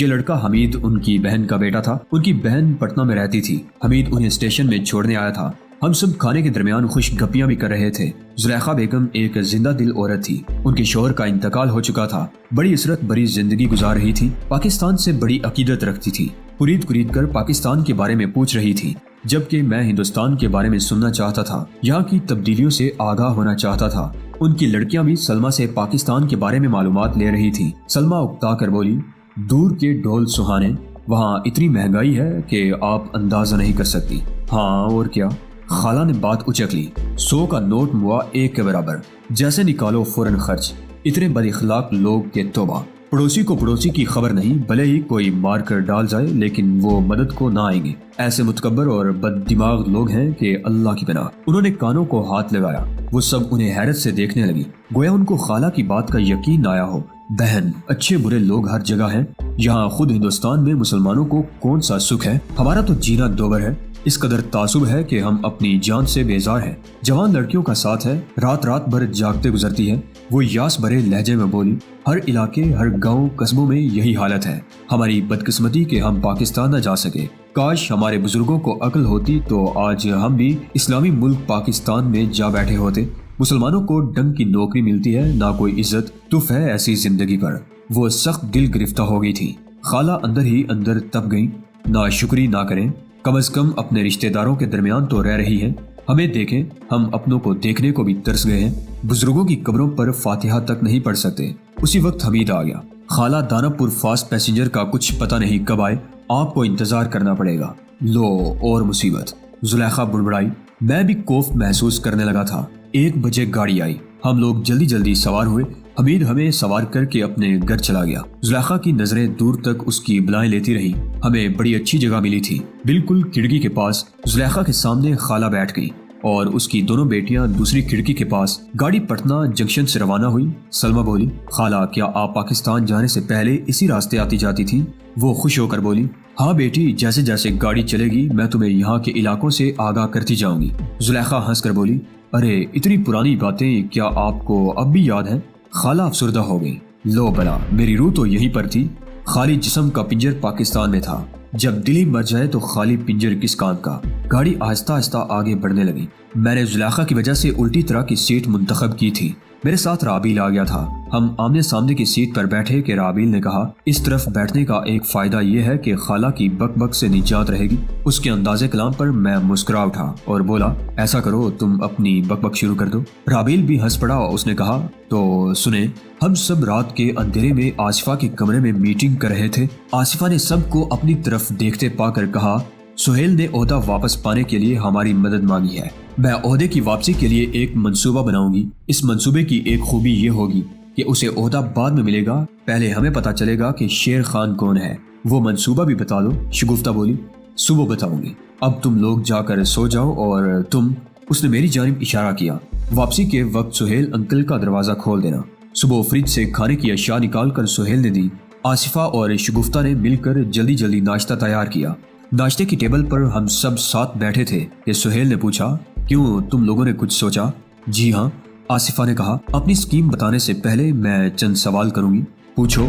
یہ لڑکا حمید ان کی بہن کا بیٹا تھا۔ ان کی بہن پٹنہ میں رہتی تھی۔ حمید انہیں اسٹیشن میں چھوڑنے آیا تھا۔ ہم سب کھانے کے درمیان خوش گپیاں بھی کر رہے تھے۔ زلیخا بیگم ایک زندہ دل عورت تھی۔ ان کے شوہر کا انتقال ہو چکا تھا۔ بڑی عسرت بری زندگی گزار رہی تھی۔ پاکستان سے بڑی عقیدت رکھتی تھی۔ کرید کر پاکستان کے بارے میں پوچھ رہی تھی، جبکہ میں ہندوستان کے بارے میں سننا چاہتا تھا، یہاں کی تبدیلیوں سے آگاہ ہونا چاہتا تھا۔ ان کی لڑکیاں بھی سلمہ سے پاکستان کے بارے میں معلومات لے رہی تھی۔ سلمہ اکتا کر بولی، دور کے ڈھول سہانے، وہاں اتنی مہنگائی ہے کہ آپ اندازہ نہیں کر سکتی۔ ہاں اور کیا؟ خالہ نے بات اچک لی۔ 100 کا نوٹ موا 1 کے برابر، جیسے نکالو فوراً خرچ۔ اتنے بد اخلاق لوگ کے توبہ۔ پڑوسی کو پڑوسی کی خبر نہیں، بھلے ہی کوئی مار کر ڈال جائے لیکن وہ مدد کو نہ آئیں گے۔ ایسے متکبر اور بد دماغ لوگ ہیں کہ اللہ کی پناہ۔ انہوں نے کانوں کو ہاتھ لگایا۔ وہ سب انہیں حیرت سے دیکھنے لگی، گویا ان کو خالہ کی بات کا یقین آیا ہو۔ بہن، اچھے برے لوگ ہر جگہ ہیں، یہاں خود ہندوستان میں مسلمانوں کو کون سا سکھ ہے؟ ہمارا تو جینا دوبر ہے۔ اس قدر تعصب ہے کہ ہم اپنی جان سے بیزار ہیں۔ جوان لڑکیوں کا ساتھ ہے، رات بھر جاگتے گزرتی ہے۔ وہ یاس بھرے لہجے میں بولی، ہر علاقے، ہر گاؤں قصبوں میں یہی حالت ہے۔ ہماری بدقسمتی کہ ہم پاکستان نہ جا سکے۔ کاش ہمارے بزرگوں کو عقل ہوتی تو آج ہم بھی اسلامی ملک پاکستان میں جا بیٹھے ہوتے۔ مسلمانوں کو ڈنگ کی نوکری ملتی ہے، نہ کوئی عزت تف ہے ایسی زندگی پر۔ وہ سخت دل گرفتہ ہو گئی تھی۔ خالہ اندر ہی اندر تپ گئی۔ نہ شکری نہ کریں، کم از کم اپنے رشتہ داروں کے درمیان تو رہ رہی ہیں۔ ہمیں دیکھیں، ہم اپنوں کو دیکھنے کو بھی ترس گئے ہیں۔ بزرگوں کی قبروں پر فاتحہ تک نہیں پڑھ سکتے۔ اسی وقت حمید آ گیا۔ خالہ دانا پور فاسٹ پیسنجر کا کچھ پتہ نہیں کب آئے، آپ کو انتظار کرنا پڑے گا۔ لو اور مصیبت، زلیخا بڑبڑائی۔ میں بھی کوفت محسوس کرنے لگا تھا۔ 1 بجے گاڑی آئی، ہم لوگ جلدی سوار ہوئے۔ حمید ہمیں سوار کر کے اپنے گھر چلا گیا۔ زلیخا کی نظریں دور تک اس کی بلائیں لیتی رہی۔ ہمیں بڑی اچھی جگہ ملی تھی، بالکل کھڑکی کے پاس۔ زلیخا کے سامنے خالہ بیٹھ گئی اور اس کی دونوں بیٹیاں دوسری کھڑکی کے پاس۔ گاڑی پٹنہ جنکشن سے روانہ ہوئی۔ سلمہ بولی، خالہ کیا آپ پاکستان جانے سے پہلے اسی راستے آتی جاتی تھی؟ وہ خوش ہو کر بولی، ہاں بیٹی، جیسے جیسے گاڑی چلے گی میں تمہیں یہاں کے علاقوں سے آگاہ کرتی جاؤں گی۔ زلیخا ہنس کر بولی، ارے اتنی پرانی باتیں کیا آپ کو اب بھی یاد ہیں؟ خالہ افسردہ ہو گئی۔ لو بلا، میری روح تو یہیں پر تھی۔ خالی جسم کا پنجر پاکستان میں تھا، جب دل ہی مر جائے تو خالی پنجر کس کام کا۔ گاڑی آہستہ آگے بڑھنے لگی۔ میں نے زلیخا کی وجہ سے الٹی طرح کی سیٹ منتخب کی تھی۔ میرے ساتھ رابیل آ گیا تھا۔ ہم آمنے سامنے کی سیٹ پر بیٹھے کہ رابیل نے کہا، اس طرف بیٹھنے کا ایک فائدہ یہ ہے کہ خالہ کی بک بک سے نجات رہے گی۔ اس کے انداز کلام پر میں مسکرا اٹھا اور بولا، ایسا کرو تم اپنی بک بک شروع کر دو۔ رابیل بھی ہنس پڑا اور اس نے کہا، تو سنیں، ہم سب رات کے اندھیرے میں آصفہ کے کمرے میں میٹنگ کر رہے تھے۔ آصفہ نے سب کو اپنی طرف دیکھتے پا کر کہا، سہیل نے عہدہ واپس پانے کے لیے ہماری مدد مانگی ہے۔ میں عہدے کی واپسی کے لیے ایک منصوبہ بناؤں گی۔ اس منصوبے کی ایک خوبی یہ ہوگی کہ اسے عہدہ بعد میں ملے گا، پہلے ہمیں پتا چلے گا کہ شیر خان کون ہے۔ وہ منصوبہ بھی بتا دو۔ شگفتہ بولی، صبح بتاؤں گی، اب تم لوگ جا کر سو جاؤ اور تم، اس نے میری جانب اشارہ کیا، واپسی کے وقت سہیل انکل کا دروازہ کھول دینا۔ صبح فریج سے کھانے کی اشیاء نکال کر سہیل نے دی۔ آصفہ اور شگفتہ نے مل کر جلدی ناشتہ تیار کیا۔ ناشتے کی ٹیبل پر ہم سب ساتھ بیٹھے تھے کہ سہیل نے پوچھا، کیوں تم لوگوں نے کچھ سوچا؟ جی ہاں، آصفہ نے کہا، اپنی سکیم بتانے سے پہلے میں چند سوال کروں گی۔ پوچھو۔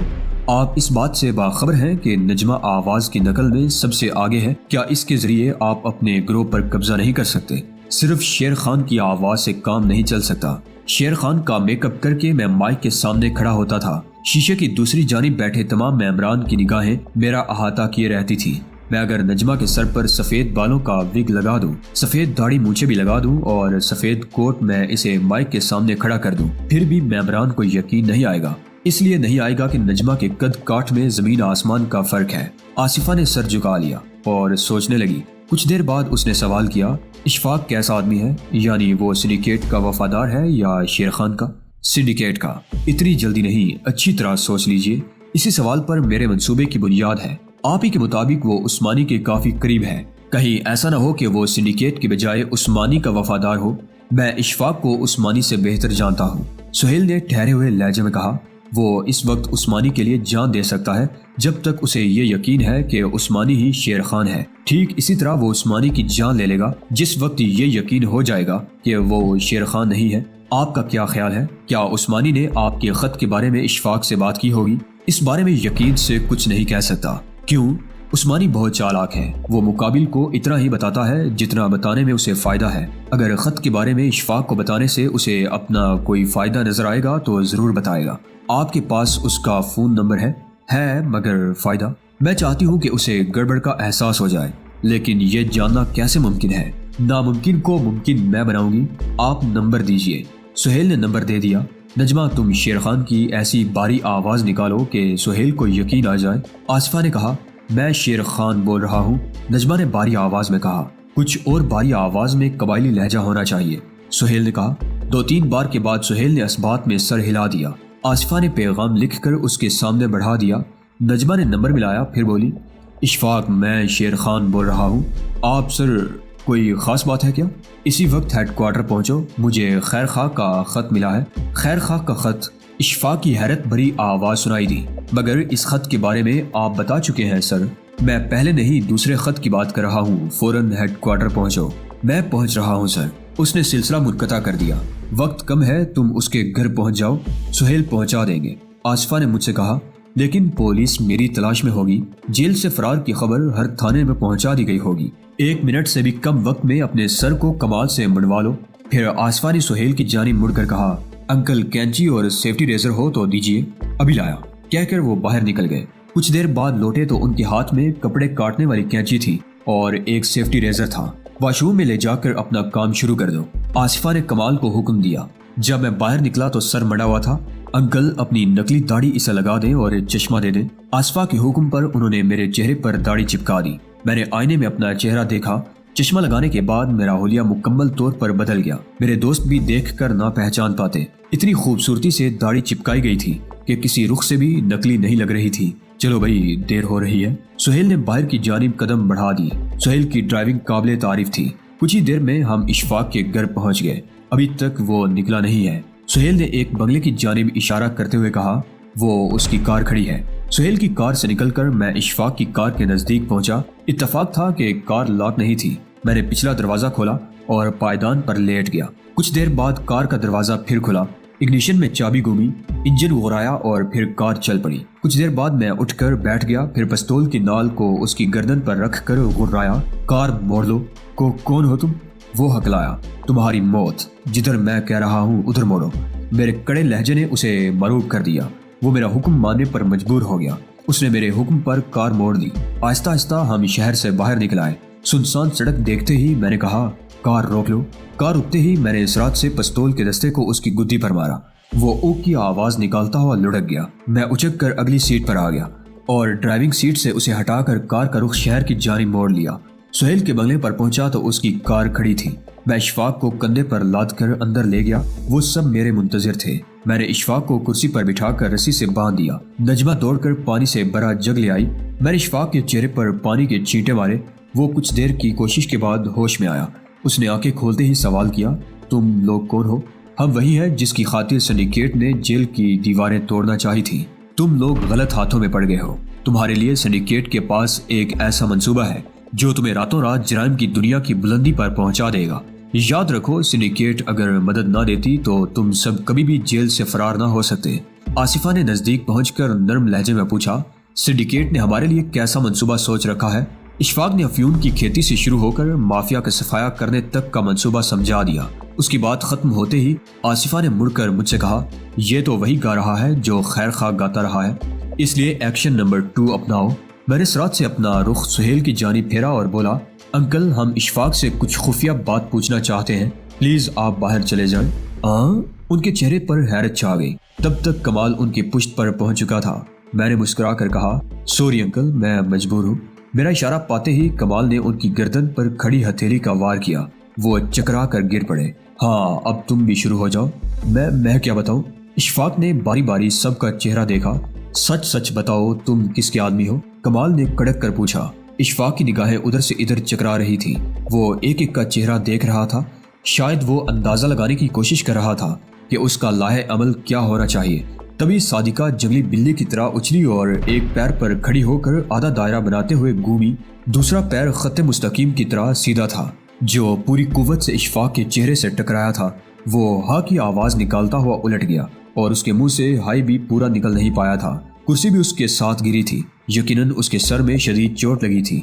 آپ اس بات سے باخبر ہیں کہ نجمہ آواز کی نقل میں سب سے آگے ہے؟ کیا اس کے ذریعے آپ اپنے گروہ پر قبضہ نہیں کر سکتے؟ صرف شیر خان کی آواز سے کام نہیں چل سکتا۔ شیر خان کا میک اپ کر کے میں مائک کے سامنے کھڑا ہوتا تھا۔ شیشے کی دوسری جانب بیٹھے تمام ممبران کی نگاہیں میرا احاطہ کیے رہتی تھی۔ میں اگر نجمہ کے سر پر سفید بالوں کا وگ لگا دوں، سفید داڑھی مونچھے بھی لگا دوں اور سفید کوٹ میں اسے مائک کے سامنے کھڑا کر دوں، پھر بھی ممبران کو یقین نہیں آئے گا۔ اس لیے نہیں آئے گا کہ نجمہ کے قد کاٹ میں زمین آسمان کا فرق ہے۔ آصفہ نے سر جھکا لیا اور سوچنے لگی۔ کچھ دیر بعد اس نے سوال کیا، اشفاق کیسا آدمی ہے؟ یعنی وہ سنڈیکیٹ کا وفادار ہے یا شیر خان کا؟ سنڈیکیٹ کا۔ اتنی جلدی نہیں، اچھی طرح سوچ لیجئے۔ اسی سوال پر میرے منصوبے کی بنیاد ہے۔ آپ ہی کے مطابق وہ عثمانی کے کافی قریب ہے، کہیں ایسا نہ ہو کہ وہ سنڈیکیٹ کے بجائے عثمانی کا وفادار ہو۔ میں اشفاق کو عثمانی سے بہتر جانتا ہوں، سہیل نے ٹھہرے ہوئے لہجے میں کہا۔ وہ اس وقت عثمانی کے لیے جان دے سکتا ہے جب تک اسے یہ یقین ہے کہ عثمانی ہی شیر خان ہے۔ ٹھیک اسی طرح وہ عثمانی کی جان لے لے گا جس وقت یہ یقین ہو جائے گا کہ وہ شیر خان نہیں ہے۔ آپ کا کیا خیال ہے؟ کیا عثمانی نے آپ کے خط کے بارے میں اشفاق سے بات کی ہوگی؟ اس بارے میں یقین سے کچھ نہیں کہہ سکتا۔ کیوں؟ عثمانی بہت چالاک ہے، وہ مقابل کو اتنا ہی بتاتا ہے جتنا بتانے میں اسے فائدہ ہے۔ اگر خط کے بارے میں اشفاق کو بتانے سے اسے اپنا کوئی فائدہ نظر آئے گا تو ضرور بتائے گا۔ آپ کے پاس اس کا فون نمبر ہے مگر فائدہ؟ میں چاہتی ہوں کہ اسے گڑبڑ کا احساس ہو جائے، لیکن یہ جاننا کیسے ممکن ہے؟ ناممکن کو ممکن میں بناؤں گی۔ آپ نمبر دیجئے۔ سہیل نے نمبر دے دیا۔ نجمہ تم شیر خان کی ایسی باری آواز نکالو کہ سہیل کو یقین آ جائے۔ آصفہ نے کہا میں شیر خان بول رہا ہوں۔ نجمہ نے باری آواز میں کہا، کچھ اور باری آواز میں قبائلی لہجہ ہونا چاہیے۔ سہیل نے کہا۔ 2-3 بار کے بعد سہیل نے اس بات میں سر ہلا دیا۔ آصفہ نے پیغام لکھ کر اس کے سامنے بڑھا دیا۔ نجمہ نے نمبر ملایا، پھر بولی اشفاق میں شیر خان بول رہا ہوں۔ آپ سر کوئی خاص بات ہے کیا؟ اسی وقت ہیڈ کوارٹر پہنچو، مجھے خیر خواہ کا خط ملا ہے۔ خیر خواہ کا خط؟ اشفاق کی حیرت بھری آواز سنائی دی۔ مگر اس خط کے بارے میں آپ بتا چکے ہیں سر۔ میں پہلے نہیں دوسرے خط کی بات کر رہا ہوں، فوراً ہیڈ کوارٹر پہنچو۔ میں پہنچ رہا ہوں سر۔ اس نے سلسلہ منقطع کر دیا۔ وقت کم ہے، تم اس کے گھر پہنچ جاؤ، سہیل پہنچا دیں گے۔ آصفہ نے مجھ سے کہا لیکن پولیس میری تلاش میں ہوگی، جیل سے فرار کی خبر ہر تھانے میں پہنچا دی گئی ہوگی۔ 1 منٹ سے بھی کم وقت میں اپنے سر کو کمال سے منڈوا لو۔ پھر آصفہ نے سہیل کی جانب مڑ کر کہا انکل کینچی اور سیفٹی ریزر ہو تو دیجیے، ابھی لایا، کہہ کر وہ باہر نکل گئے۔ کچھ دیر بعد لوٹے تو ان کے ہاتھ میں کپڑے کاٹنے والی کینچی تھی اور ایک سیفٹی ریزر تھا۔ واش روم میں لے جا کر اپنا کام شروع کر دو، آصفہ نے کمال کو حکم دیا۔ جب میں باہر نکلا تو سر مڑا ہوا تھا۔ انکل اپنی نکلی داڑھی اسے لگا دیں اور چشمہ دے دیں۔ آصفہ کے حکم پر انہوں نے میرے چہرے پر داڑھی چپکا دی۔ میں نے آئینے میں اپنا چہرہ دیکھا۔ چشمہ لگانے کے بعد میرا حلیہ مکمل طور پر بدل گیا۔ میرے دوست بھی دیکھ کر نہ پہچان پاتے، اتنی خوبصورتی سے داڑھی چپکائی گئی تھی کہ کسی رخ سے بھی نکلی نہیں لگ رہی تھی۔ چلو بھائی دیر ہو رہی ہے۔ سہیل نے باہر کی جانب قدم بڑھا دی۔ سہیل کی ڈرائیونگ قابل تعریف تھی۔ کچھ ہی دیر میں ہم اشفاق کے گھر پہنچ گئے۔ ابھی تک وہ نکلا نہیں ہے۔ سہیل نے ایک بنگلے کی جانب اشارہ کرتے ہوئے کہا وہ اس کی کار کھڑی ہے۔ سہیل کی کار سے نکل کر میں اشفاق کی کار کے نزدیک پہنچا۔ اتفاق تھا کہ کار لاک نہیں تھی۔ میں نے پچھلا دروازہ کھولا اور پائیدان پر لیٹ گیا۔ کچھ دیر بعد کار کا دروازہ پھر کھلا، اگنیشن میں چابی گھومی، انجن گھرایا اور پھر کار چل پڑی۔ کچھ دیر بعد میں اٹھ کر بیٹھ گیا، پھر پستول کی نال کو اس کی گردن پر رکھ کر گھرایا۔ کار موڑ لو۔ کون ہو تم؟ وہ ہکلایا۔ تمہاری موت، جدھر میں کہہ رہا ہوں ادھر موڑو۔ میرے کڑے لہجے نے اسے مرعوب کر دیا۔ وہ میرا حکم ماننے پر مجبور ہو گیا۔ اس نے میرے حکم پر کار موڑ دی۔ آہستہ آہستہ ہم شہر سے باہر نکل آئے۔ سنسان سڑک دیکھتے ہی میں نے کہا کار روک لو۔ کار رکتے ہی میں نے اسرات سے پستول کے دستے کو اس کی گدی پر مارا۔ وہ اوک کی آواز نکالتا ہوا لڑک گیا۔ میں اچک کر اگلی سیٹ پر آ گیا اور ڈرائیونگ سیٹ سے اسے ہٹا کر کار کا رخ شہر کی جانب موڑ لیا۔ سہیل کے بنگلے پر پہنچا تو اس کی کار کھڑی تھی۔ میں اشفاق کو کندھے پر لاد کر اندر لے گیا۔ وہ سب میرے منتظر تھے۔ میں نے اشفاق کو کرسی پر بٹھا کر رسی سے باندھ دیا۔ نجمہ دوڑ کر پانی سے بھرا جگ لے آئی۔ میں نے اشفاق کے چہرے پر پانی کے چھینٹے مارے۔ وہ کچھ دیر کی کوشش کے بعد ہوش میں آیا۔ اس نے آنکھیں کھولتے ہی سوال کیا تم لوگ کون ہو؟ ہم وہی ہیں جس کی خاطر سنڈیکیٹ نے جیل کی دیواریں توڑنا چاہی تھی۔ تم لوگ غلط ہاتھوں میں پڑ گئے ہو۔ تمہارے لیے سنڈیکیٹ کے پاس ایک ایسا منصوبہ ہے جو تمہیں راتوں رات جرائم کی دنیا کی بلندی پر پہنچا دے گا۔ یاد رکھو سنڈیکیٹ اگر مدد نہ دیتی تو تم سب کبھی بھی جیل سے فرار نہ ہو سکتے۔ آصفہ نے نزدیک پہنچ کر نرم لہجے میں پوچھا سنڈیکیٹ نے ہمارے لیے کیسا منصوبہ سوچ رکھا ہے؟ اشفاق نے افیون کی کھیتی سے شروع ہو کر مافیا کا صفایا کرنے تک کا منصوبہ سمجھا دیا۔ اس کی بات ختم ہوتے ہی آصفہ نے مڑ کر مجھ سے کہا یہ تو وہی گا رہا ہے جو خیر خواہ گاتا رہا ہے، اس لیے ایکشن نمبر 2 اپناؤ۔ میں نے سرات سے اپنا رخ سہیل کی جانب پھیرا اور بولا انکل ہم اشفاق سے کچھ خفیہ بات پوچھنا چاہتے ہیں، پلیز آپ باہر چلے جائیں۔ ان کے چہرے پر حیرت چھا گئی۔ تب تک کمال ان کی پشت پر پہنچ چکا تھا۔ میں نے مسکرا کر کہا سوری انکل میں مجبور ہوں۔ میرا اشارہ پاتے ہی کمال نے ان کی گردن پر کھڑی ہتھیلی کا وار کیا۔ وہ چکرا کر گر پڑے۔ ہاں اب تم بھی شروع ہو جاؤ۔ میں کیا بتاؤں؟ اشفاق نے باری باری سب کا چہرہ دیکھا۔ سچ سچ بتاؤ تم کس کے آدمی ہو؟ کمال نے کڑک کر پوچھا۔ اشفاق کی نگاہیں ادھر سے ادھر چکرا رہی تھی۔ وہ ایک ایک کا چہرہ دیکھ رہا تھا۔ شاید وہ اندازہ لگانے کی کوشش کر رہا تھا کہ اس کا لاہ عمل کیا ہونا چاہیے۔ تبھی صادقہ جنگلی بلی کی طرح اچھلی اور ایک پیر پر کھڑی ہو کر آدھا دائرہ بناتے ہوئے گھومی۔ دوسرا پیر خط مستقیم کی طرح سیدھا تھا جو پوری قوت سے اشفاق کے چہرے سے ٹکرایا تھا۔ وہ ہاں کی آواز نکالتا ہوا الٹ گیا اور اس کے منہ سے ہائی بھی پورا نکل نہیں پایا تھا۔ کرسی بھی اس کے ساتھ گری تھی۔ یقیناً اس کے سر میں شدید چوٹ لگی تھی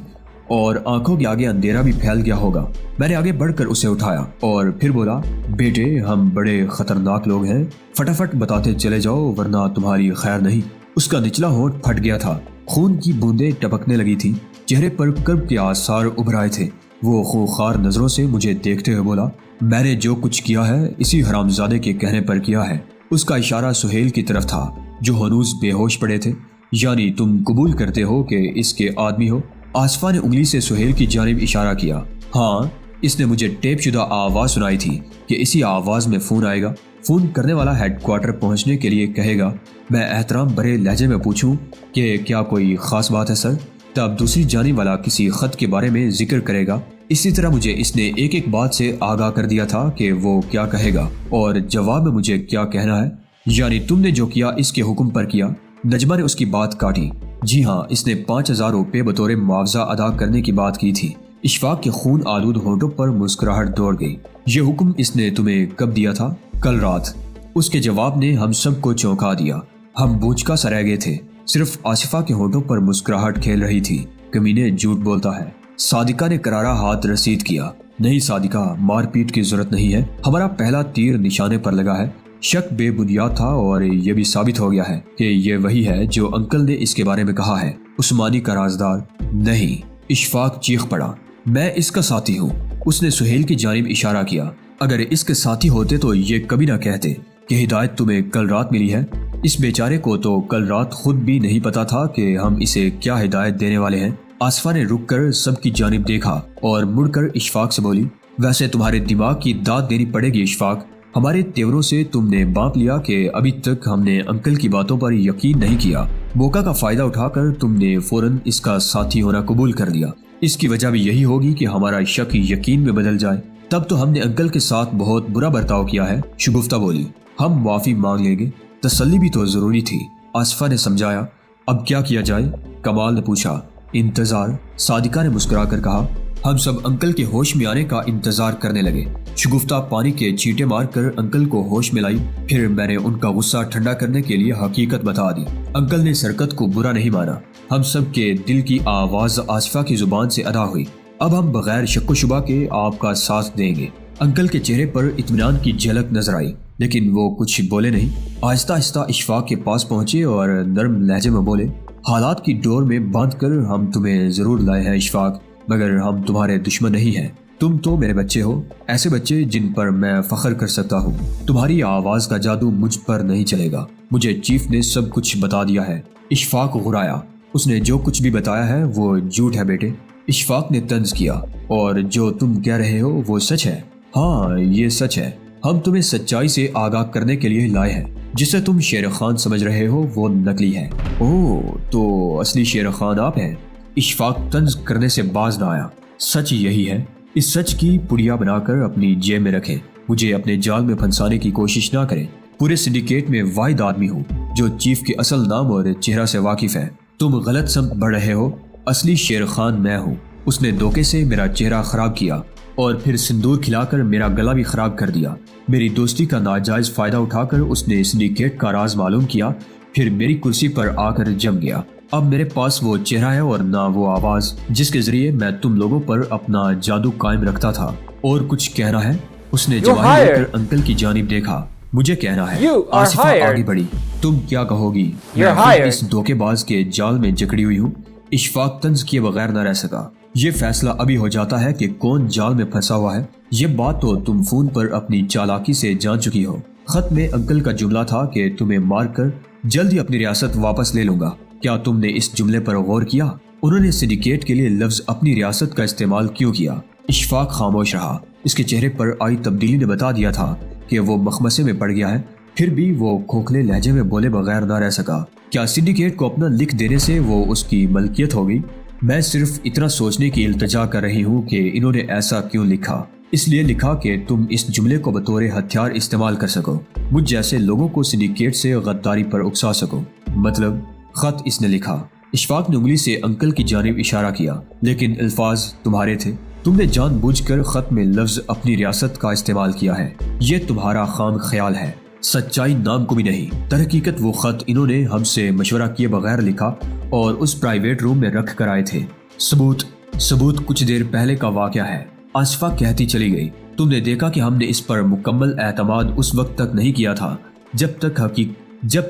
اور آنکھوں کے آگے اندھیرا بھی پھیل گیا ہوگا۔ میں نے آگے بڑھ کر اسے اٹھایا اور پھر بولا، بیٹے ہم بڑے خطرناک لوگ ہیں، فٹافٹ بتاتے چلے جاؤ ورنہ تمہاری خیر نہیں۔ اس کا نچلا ہونٹ پھٹ گیا تھا، خون کی بوندیں ٹپکنے لگی تھی، چہرے پر کرب کے آثار ابھر آئے تھے۔ وہ خوخار نظروں سے مجھے دیکھتے ہوئے بولا، میں نے جو کچھ کیا ہے اسی حرامزادے کے کہنے پر کیا ہے۔ اس کا اشارہ سہیل کی طرف تھا جو ہنوز بے ہوش پڑے تھے۔ یعنی تم قبول کرتے ہو کہ اس کے آدمی ہو؟ آصفہ نے انگلی سے سہیل کی جانب اشارہ کیا۔ ہاں، اس نے مجھے ٹیپ شدہ آواز سنائی تھی کہ اسی آواز میں فون آئے گا۔ فون کرنے والا ہیڈ کوارٹر پہنچنے کے لیے کہے گا۔ میں احترام بھرے لہجے میں پوچھوں کہ کیا کوئی خاص بات ہے سر؟ تب دوسری جانب والا کسی خط کے بارے میں ذکر کرے گا۔ اسی طرح مجھے اس نے ایک ایک بات سے آگاہ کر دیا تھا کہ وہ کیا کہے گا اور جواب میں مجھے کیا کہنا ہے۔ یعنی تم نے جو کیا اس کے حکم پر کیا؟ نجمہ نے اس کی بات کاٹی۔ جی ہاں، اس نے 5000 روپے بطور معاوضہ ادا کرنے کی بات کی تھی۔ اشفاق کے خون آلود ہونٹوں پر مسکراہٹ دوڑ گئی۔ یہ حکم اس نے تمہیں کب دیا تھا؟ کل رات۔ اس کے جواب نے ہم سب کو چونکا دیا۔ ہم بوجھ سا رہ گئے تھے۔ صرف آصفہ کے ہونٹوں پر مسکراہٹ کھیل رہی تھی۔ کمینے جھوٹ بولتا ہے۔ صادقہ نے کرارا ہاتھ رسید کیا۔ نہیں صادقہ، مار پیٹ کی ضرورت نہیں ہے، ہمارا پہلا تیر نشانے پر لگا ہے۔ شک بے بنیاد تھا اور یہ بھی ثابت ہو گیا ہے کہ یہ وہی ہے جو انکل نے اس کے بارے میں کہا ہے، عثمانی کا رازدار۔ نہیں، اشفاق چیخ پڑا، میں اس کا ساتھی ہوں۔ اس نے سہیل کی جانب اشارہ کیا۔ اگر اس کے ساتھی ہوتے تو یہ کبھی نہ کہتے کہ ہدایت تمہیں کل رات ملی ہے۔ اس بیچارے کو تو کل رات خود بھی نہیں پتا تھا کہ ہم اسے کیا ہدایت دینے والے ہیں۔ آصفہ نے رک کر سب کی جانب دیکھا اور مڑ کر اشفاق سے بولی، ویسے تمہارے دماغ کی داد دینی پڑے گی اشفاق۔ ہمارے تیوروں سے تم نے بانپ لیا کہ ابھی تک ہم نے انکل کی باتوں پر یقین نہیں کیا۔ موقع کا فائدہ اٹھا کر تم نے فوراً اس کا ساتھی ہونا قبول کر لیا۔ اس کی وجہ بھی یہی ہوگی کہ ہمارا شک یقین میں بدل جائے۔ تب تو ہم نے انکل کے ساتھ بہت برا برتاؤ کیا ہے۔ شگفتہ بولی، ہم معافی مانگ لیں گے، تسلی بھی تو ضروری تھی۔ آصفہ نے سمجھایا۔ اب کیا کیا جائے؟ کمال نے پوچھا۔ انتظار، صادقہ نے مسکرا کر کہا۔ ہم سب انکل کے ہوش میں آنے کا انتظار کرنے لگے۔ شگفتہ پانی کے چھینٹے مار کر انکل کو ہوش میں لائی۔ پھر میں نے ان کا غصہ ٹھنڈا کرنے کے لیے حقیقت بتا دی۔ انکل نے سرکت کو برا نہیں مانا۔ ہم سب کے دل کی آواز آصفہ کی زبان سے ادا ہوئی۔ اب ہم بغیر شک و شبہ کے آپ کا ساتھ دیں گے۔ انکل کے چہرے پر اطمینان کی جھلک نظر آئی، لیکن وہ کچھ بولے نہیں۔ آہستہ آہستہ اشفاق کے پاس پہنچے اور نرم لہجے میں بولے، حالات کی ڈور میں باندھ کر ہم تمہیں ضرور لائے ہیں اشفاق، مگر ہم تمہارے دشمن نہیں ہیں۔ تم تو میرے بچے ہو، ایسے بچے جن پر میں فخر کر سکتا ہوں۔ تمہاری آواز کا جادو مجھ پر نہیں چلے گا۔ مجھے چیف نے سب کچھ بتا دیا ہے۔ اشفاق غرایا۔ اس نے جو کچھ بھی بتایا ہے وہ جھوٹ ہے بیٹے۔ اشفاق نے طنز کیا، اور جو تم کہہ رہے ہو وہ سچ ہے؟ ہاں، یہ سچ ہے۔ ہم تمہیں سچائی سے آگاہ کرنے کے لیے لائے ہیں۔ جسے تم شیر خان سمجھ رہے ہو وہ نقلی ہے۔ اوہ، تو اصلی شیر خان آپ ہیں؟ اشفاق طنز کرنے سے باز نہ آیا۔ سچ یہی ہے۔ اس سچ کی پڑیا بنا کر اپنی جیب میں رکھیں۔ مجھے اپنے جال میں پھنسانے کی کوشش نہ کریں۔ پورے سنڈیکیٹ میں واحد آدمی ہوں جو چیف کے اصل نام اور چہرہ سے واقف ہے۔ تم غلط سمت بڑھ رہے ہو۔ اصلی شیر خان میں ہوں۔ اس نے دھوکے سے میرا چہرہ خراب کیا اور پھر سندور کھلا کر میرا گلا بھی خراب کر دیا۔ میری دوستی کا ناجائز فائدہ اٹھا کر اس نے سنڈیکیٹ کا راز معلوم کیا، پھر میری کرسی پر آ کر جم گیا۔ اب میرے پاس وہ چہرہ ہے اور نہ وہ آواز جس کے ذریعے میں تم لوگوں پر اپنا جادو قائم رکھتا تھا۔ اور کچھ کہنا ہے؟ اس نے جواب لے کر انکل کی جانب دیکھا۔ مجھے کہنا ہے۔ آصفہ آگے بڑھی۔ تم کیا کہو گی؟ میں اس دھوکے باز کے جال میں جکڑی ہوئی ہوں۔ اشفاق طنز کیے بغیر نہ رہ سکا۔ یہ فیصلہ ابھی ہو جاتا ہے کہ کون جال میں پھنسا ہوا ہے۔ یہ بات تو تم فون پر اپنی چالاکی سے جان چکی ہو۔ خط میں انکل کا جملہ تھا کہ تمہیں مار کر جلد ہی اپنی ریاست واپس لے لوں گا۔ کیا تم نے اس جملے پر غور کیا؟ انہوں نے سنڈیکیٹ کے لیے لفظ اپنی ریاست کا استعمال کیوں کیا؟ اشفاق خاموش رہا۔ اس کے چہرے پر آئی تبدیلی نے بتا دیا تھا کہ وہ مخمصے میں پڑ گیا ہے۔ پھر بھی وہ کھوکھلے لہجے میں بولے بغیر نہ رہ سکا۔ کیا سنڈیکیٹ کو اپنا لکھ دینے سے وہ اس کی ملکیت ہو گئی؟ میں صرف اتنا سوچنے کی التجا کر رہی ہوں کہ انہوں نے ایسا کیوں لکھا۔ اس لیے لکھا کہ تم اس جملے کو بطور ہتھیار استعمال کر سکو، مجھ جیسے لوگوں کو سنڈیکیٹ سے غداری پر اکسا سکو۔ مطلب؟ خط اس نے لکھا۔ اشفاق نے انگلی سے انکل کی جانب اشارہ کیا، لیکن الفاظ تمہارے تھے۔ تم نے جان بوجھ کر خط میں لفظ اپنی ریاست کا استعمال کیا ہے۔ یہ تمہارا خام خیال ہے۔ سچائی نام کو بھی نہیں۔ در حقیقت وہ خط انہوں نے ہم سے مشورہ کیے بغیر لکھا اور اس پرائیویٹ روم میں رکھ کر آئے تھے۔ ثبوت کچھ دیر پہلے کا واقعہ ہے، آصفہ کہتی چلی گئی۔ تم نے دیکھا کہ ہم نے اس پر مکمل اعتماد اس وقت تک نہیں کیا تھا جب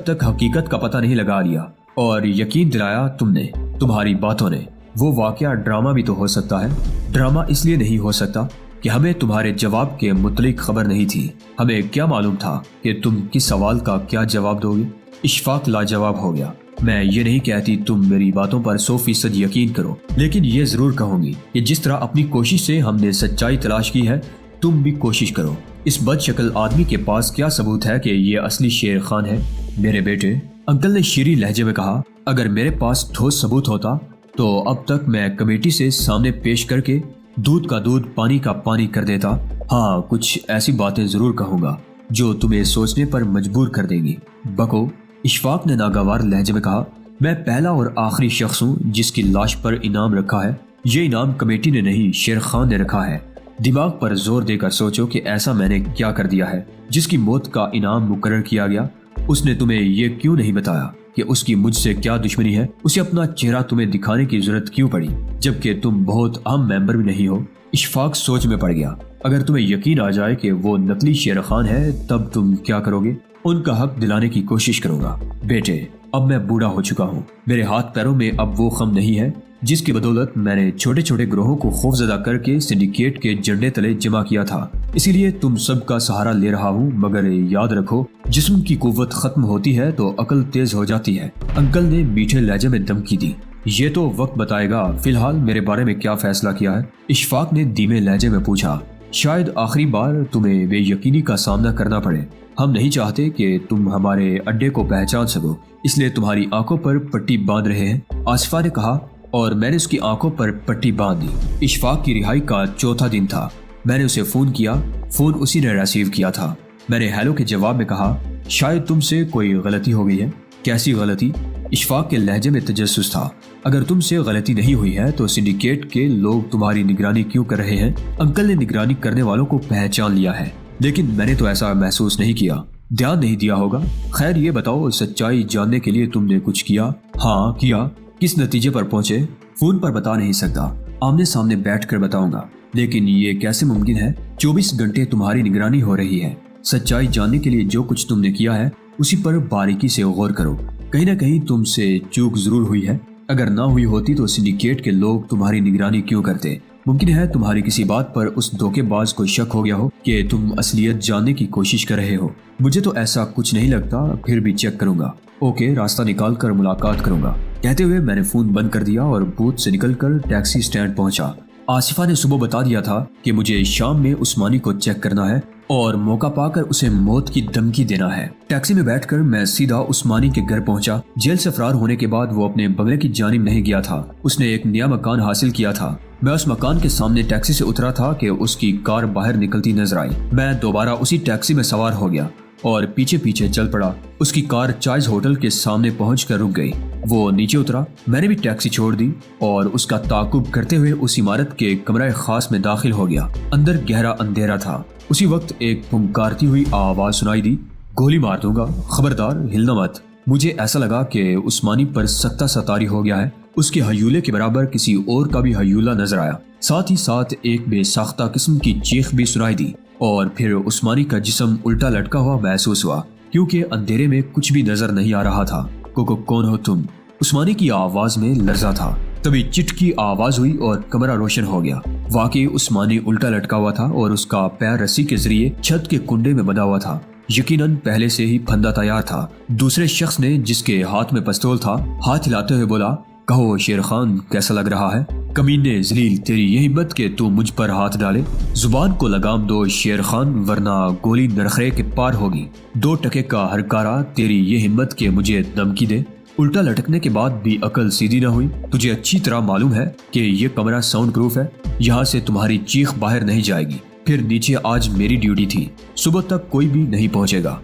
تک حقیقت کا پتہ نہیں لگا لیا، اور یقین دلایا تم نے، تمہاری باتوں نے۔ وہ واقعہ ڈرامہ بھی تو ہو سکتا ہے۔ ڈرامہ اس لیے نہیں ہو سکتا کہ ہمیں تمہارے جواب کے متعلق خبر نہیں تھی۔ ہمیں کیا معلوم تھا کہ تم کس سوال کا کیا جواب دو گے؟ اشفاق لاجواب ہو گیا۔ میں یہ نہیں کہتی تم میری باتوں پر 100% یقین کرو، لیکن یہ ضرور کہوں گی کہ جس طرح اپنی کوشش سے ہم نے سچائی تلاش کی ہے، تم بھی کوشش کرو۔ اس بد شکل آدمی کے پاس کیا ثبوت ہے کہ یہ اصلی شیر خان ہے؟ میرے بیٹے، انکل نے شیریں لہجے میں کہا، اگر میرے پاس ٹھوس ثبوت ہوتا تو اب تک میں کمیٹی سے سامنے پیش کر کے دودھ کا دودھ پانی کا پانی کر دیتا۔ ہاں، کچھ ایسی باتیں ضرور کہوں گا جو تمہیں سوچنے پر مجبور کر دیں گی۔ بکو، اشفاق نے ناگوار لہجے میں کہا، میں پہلا اور آخری شخص ہوں جس کی لاش پر انعام رکھا ہے۔ یہ انعام کمیٹی نے نہیں، شیر خان نے رکھا ہے۔ دماغ پر زور دے کر سوچو کہ ایسا میں نے کیا کر دیا ہے جس کی موت کا انعام مقرر کیا گیا۔ اس نے تمہیں یہ کیوں نہیں بتایا کہ اس کی مجھ سے کیا دشمنی ہے؟ اسے اپنا چہرہ تمہیں دکھانے کی ضرورت کیوں پڑی جبکہ تم بہت اہم ممبر بھی نہیں ہو؟ اشفاق سوچ میں پڑ گیا۔ اگر تمہیں یقین آ جائے کہ وہ نقلی شیر خان ہے تب تم کیا کرو گے؟ ان کا حق دلانے کی کوشش کروں گا۔ بیٹے، اب میں بوڑھا ہو چکا ہوں، میرے ہاتھ پیروں میں اب وہ خم نہیں ہے جس کی بدولت میں نے چھوٹے چھوٹے گروہوں کو خوفزدہ کر کے سنڈیکیٹ کے جھنڈے تلے جمع کیا تھا۔ اسی لیے تم سب کا سہارا لے رہا ہوں، مگر یاد رکھو، جسم کی قوت ختم ہوتی ہے تو عقل تیز ہو جاتی ہے۔ انکل نے میٹھے لہجے میں دھمکی دی۔ یہ تو وقت بتائے گا، فی الحال میرے بارے میں کیا فیصلہ کیا ہے؟ اشفاق نے دھیمے لہجے میں پوچھا۔ شاید آخری بار تمہیں بے یقینی کا سامنا کرنا پڑے۔ ہم نہیں چاہتے کہ تم ہمارے اڈے کو پہچان سکو، اس لیے تمہاری آنکھوں پر پٹی باندھ رہے ہیں، آصفہ نے کہا، اور میں نے اس کی آنکھوں پر پٹی باندھ دی۔ اشفاق کی رہائی کا چوتھا دن تھا۔ میں نے اسے فون کیا، فون اسی نے ریسیو کیا تھا۔ میں نے ہیلو کے جواب میں کہا، شاید تم سے کوئی غلطی ہو گئی ہے۔ کیسی غلطی؟ اشفاق کے لہجے میں تجسس تھا۔ اگر تم سے غلطی نہیں ہوئی ہے تو سنڈیکیٹ کے لوگ تمہاری نگرانی کیوں کر رہے ہیں؟ انکل نے نگرانی کرنے والوں کو پہچان لیا ہے، لیکن میں نے تو ایسا محسوس نہیں کیا، دھیان نہیں دیا ہوگا۔ خیر یہ بتاؤ، سچائی جاننے کے لیے تم نے کچھ کیا؟ ہاں کیا۔ کس نتیجے پر پہنچے؟ فون پر بتا نہیں سکتا، آمنے سامنے بیٹھ کر بتاؤں گا۔ لیکن یہ کیسے ممکن ہے؟ 24 گھنٹے تمہاری نگرانی ہو رہی ہے۔ سچائی جاننے کے لیے جو کچھ تم نے کیا ہے اسی پر باریکی سے غور کرو۔ کہیں نہ کہیں تم سے چوک ضرور ہوئی ہے۔ اگر نہ ہوئی ہوتی تو سنڈیکیٹ کے لوگ تمہاری نگرانی کیوں کرتے؟ ممکن ہے تمہاری کسی بات پر اس دھوکے باز کو شک ہو گیا ہو کہ تم اصلیت جاننے کی کوشش کر رہے ہو۔ مجھے تو ایسا کچھ نہیں لگتا، پھر بھی چیک کروں گا۔ اوکے، راستہ نکال کر ملاقات کروں گا۔ کہتے ہوئے میں نے فون بند کر دیا اور بوتھ سے نکل کر ٹیکسی سٹینڈ پہنچا۔ آصفہ نے صبح بتا دیا تھا کہ مجھے شام میں عثمانی کو چیک کرنا ہے اور موقع پا کر اسے موت کی دھمکی دینا ہے۔ ٹیکسی میں بیٹھ کر میں سیدھا عثمانی کے گھر پہنچا۔ جیل سے فرار ہونے کے بعد وہ اپنے بنگلے کی جانب نہیں گیا تھا، اس نے ایک نیا مکان حاصل کیا تھا۔ میں اس مکان کے سامنے ٹیکسی سے اترا تھا کہ اس کی کار باہر نکلتی نظر آئی۔ میں دوبارہ اسی ٹیکسی میں سوار ہو گیا اور پیچھے پیچھے چل پڑا۔ اس کی کار چائز ہوٹل کے سامنے پہنچ کر رک گئی۔ وہ نیچے اترا، میں نے بھی ٹیکسی چھوڑ دی اور اس کا تعاقب کرتے ہوئے اس عمارت کے کمرہ خاص میں داخل ہو گیا۔ اندر گہرا اندھیرا تھا۔ اسی وقت ایک پھنکارتی ہوئی آواز سنائی دی، گولی مار دوں گا، خبردار ہلنا مت۔ مجھے ایسا لگا کہ عثمانی پر سختہ ستاری ہو گیا ہے۔ اس کے ہیولے کے برابر کسی اور کا بھی ہیولہ نظر آیا، ساتھ ہی ساتھ ایک بے ساختہ قسم کی چیخ بھی سنائی دی، اور پھر عثمانی کا جسم الٹا لٹکا ہوا محسوس ہوا کیونکہ اندھیرے میں کچھ بھی نظر نہیں آ رہا تھا۔ کون ہو تم؟ عثمانی کی آواز میں لرزہ تھا۔ تبھی چٹ کی آواز ہوئی اور کمرہ روشن ہو گیا۔ واقعی عثمانی الٹا لٹکا ہوا تھا اور اس کا پیر رسی کے ذریعے چھت کے کنڈے میں بندھا ہوا تھا، یقیناً پہلے سے ہی پھندا تیار تھا۔ دوسرے شخص نے، جس کے ہاتھ میں پستول تھا، ہاتھ ہلاتے ہوئے بولا، کہو شیر خان، کیسا لگ رہا ہے؟ کمینے ذلیل، تیری یہ ہمت کہ تو مجھ پر ہاتھ ڈالے؟ زبان کو لگام دو شیر خان، ورنہ گولی نرخرے کے پار ہوگی۔ 2 ٹکے کا ہرکارا، تیری یہ ہمت کہ مجھے دھمکی دے؟ الٹا لٹکنے کے بعد بھی عقل سیدھی نہ ہوئی؟ تجھے اچھی طرح معلوم ہے کہ یہ کمرہ ساؤنڈ پروف ہے، یہاں سے تمہاری چیخ باہر نہیں جائے گی۔ پھر نیچے آج میری ڈیوٹی تھی، صبح تک کوئی بھی نہیں پہنچے گا۔